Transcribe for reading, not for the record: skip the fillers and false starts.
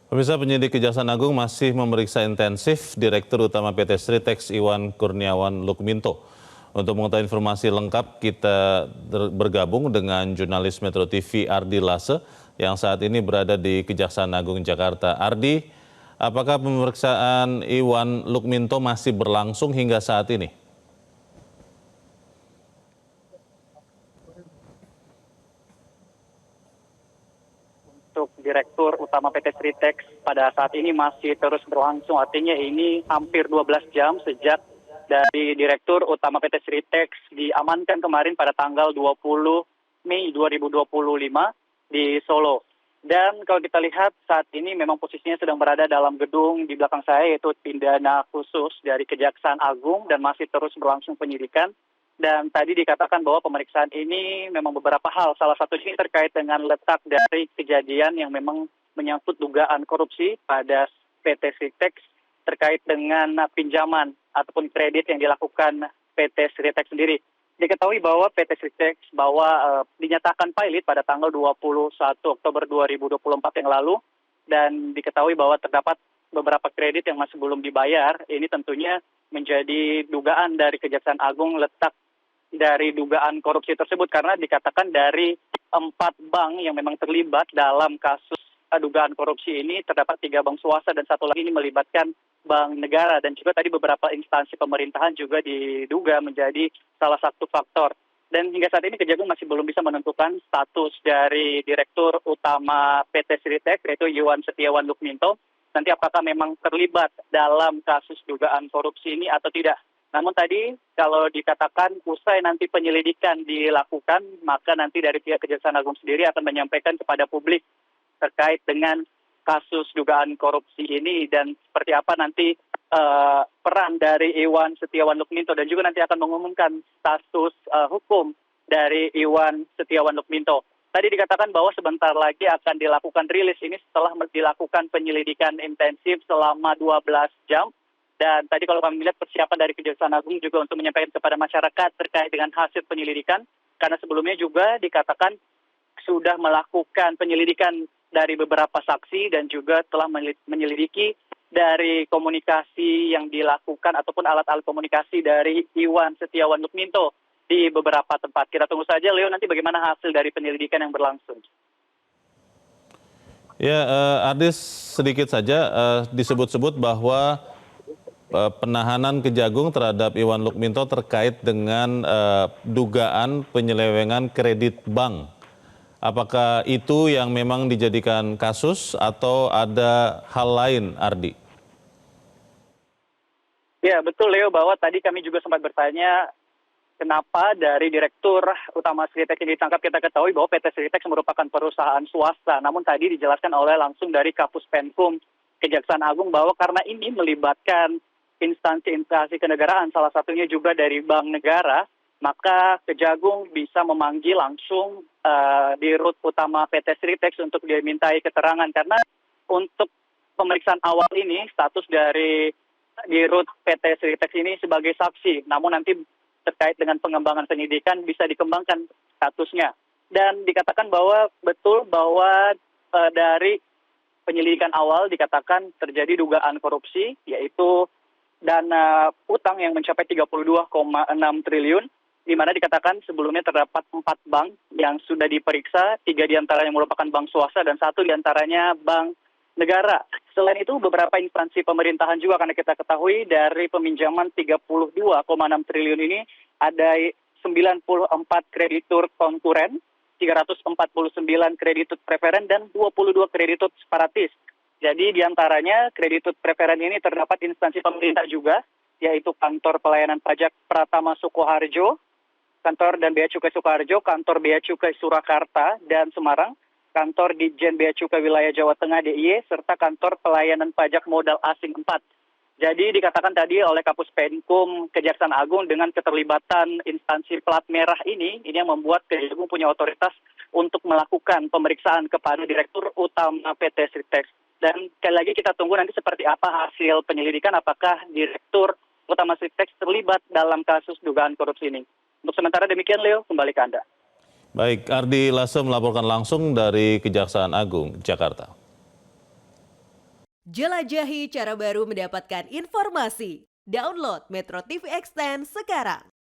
Pemirsa, penyidik Kejaksaan Agung masih memeriksa intensif Direktur Utama PT Sritex Iwan Kurniawan Lukminto. Untuk mengetahui informasi lengkap, kita bergabung dengan jurnalis Metro TV Ardi Lase yang saat ini berada di Kejaksaan Agung Jakarta. Ardi, apakah pemeriksaan Iwan Lukminto masih berlangsung hingga saat ini? Untuk Direktur Utama PT Sritex pada saat ini masih terus berlangsung, artinya ini hampir 12 jam sejak dari Direktur Utama PT Sritex diamankan kemarin pada tanggal 20 Mei 2025 di Solo. Dan kalau kita lihat saat ini memang posisinya sedang berada dalam gedung di belakang saya, yaitu pidana khusus dari Kejaksaan Agung, dan masih terus berlangsung penyidikan. Dan tadi dikatakan bahwa pemeriksaan ini memang beberapa hal, salah satunya terkait dengan letak dari kejadian yang memang menyangkut dugaan korupsi pada PT Sritex terkait dengan pinjaman ataupun kredit yang dilakukan PT Sritex sendiri. Diketahui bahwa PT Sritex dinyatakan pilot pada tanggal 21 Oktober 2024 yang lalu, dan diketahui bahwa terdapat beberapa kredit yang masih belum dibayar. Ini tentunya menjadi dugaan dari Kejaksaan Agung letak dari dugaan korupsi tersebut, karena dikatakan dari 4 bank yang memang terlibat dalam kasus dugaan korupsi ini terdapat 3 bank swasta dan 1 lagi ini melibatkan bank negara, dan juga tadi beberapa instansi pemerintahan juga diduga menjadi salah satu faktor. Dan hingga saat ini Kejagung masih belum bisa menentukan status dari Direktur Utama PT Sritex, yaitu Iwan Setiawan Lukminto, nanti apakah memang terlibat dalam kasus dugaan korupsi ini atau tidak. Namun tadi kalau dikatakan usai nanti penyelidikan dilakukan, maka nanti dari pihak Kejaksaan Agung sendiri akan menyampaikan kepada publik terkait dengan kasus dugaan korupsi ini dan seperti apa nanti peran dari Iwan Setiawan Lukminto, dan juga nanti akan mengumumkan status hukum dari Iwan Setiawan Lukminto. Tadi dikatakan bahwa sebentar lagi akan dilakukan rilis ini setelah dilakukan penyelidikan intensif selama 12 jam. Dan tadi kalau kami melihat persiapan dari Kejaksaan Agung juga untuk menyampaikan kepada masyarakat terkait dengan hasil penyelidikan, karena sebelumnya juga dikatakan sudah melakukan penyelidikan dari beberapa saksi dan juga telah menyelidiki dari komunikasi yang dilakukan ataupun alat-alat komunikasi dari Iwan Setiawan Lukminto di beberapa tempat. Kita tunggu saja, Leo, nanti bagaimana hasil dari penyelidikan yang berlangsung. Ya, Ardis, sedikit saja disebut-sebut bahwa penahanan Kejagung terhadap Iwan Lukminto terkait dengan dugaan penyelewengan kredit bank. Apakah itu yang memang dijadikan kasus atau ada hal lain, Ardi? Ya, betul, Leo, bahwa tadi kami juga sempat bertanya kenapa dari Direktur Utama Sritex yang ditangkap. Kita ketahui bahwa PT Sritex merupakan perusahaan swasta. Namun tadi dijelaskan oleh langsung dari Kapus Penkum Kejaksaan Agung bahwa karena ini melibatkan instansi-instansi kenegaraan, salah satunya juga dari bank negara, maka Kejagung bisa memanggil langsung Dirut Utama PT Sritex untuk dimintai keterangan. Karena untuk pemeriksaan awal ini status dari Dirut PT Sritex ini sebagai saksi, namun nanti terkait dengan pengembangan penyidikan bisa dikembangkan statusnya. Dan dikatakan bahwa betul bahwa dari penyelidikan awal dikatakan terjadi dugaan korupsi, yaitu dana utang yang mencapai 32,6 triliun, di mana dikatakan sebelumnya terdapat 4 bank yang sudah diperiksa, 3 diantaranya merupakan bank swasta dan 1 diantaranya bank negara. Selain itu beberapa instansi pemerintahan juga, karena kita ketahui dari peminjaman 32,6 triliun ini ada 94 kreditur konkuren, 349 kreditur preferen, dan 22 kreditur separatis. Jadi diantaranya kreditur preferen ini terdapat instansi pemerintah juga, yaitu Kantor Pelayanan Pajak Pratama Sukoharjo, Kantor dan Bea Cukai Sukoharjo, Kantor Bea Cukai Surakarta dan Semarang, Kantor Ditjen Bea Cukai Wilayah Jawa Tengah DIY, serta Kantor Pelayanan Pajak Modal Asing 4. Jadi dikatakan tadi oleh Kapus Penkum Kejaksaan Agung dengan keterlibatan instansi plat merah ini yang membuat Kejagung punya otoritas untuk melakukan pemeriksaan kepada Direktur Utama PT Sritex. Dan sekali lagi kita tunggu nanti seperti apa hasil penyelidikan, apakah Direktur Utama Sritex terlibat dalam kasus dugaan korupsi ini. Untuk sementara demikian, Leo, kembali ke Anda. Baik, Ardi Lase melaporkan langsung dari Kejaksaan Agung, Jakarta. Jelajahi cara baru mendapatkan informasi. Download Metro TV Extend sekarang.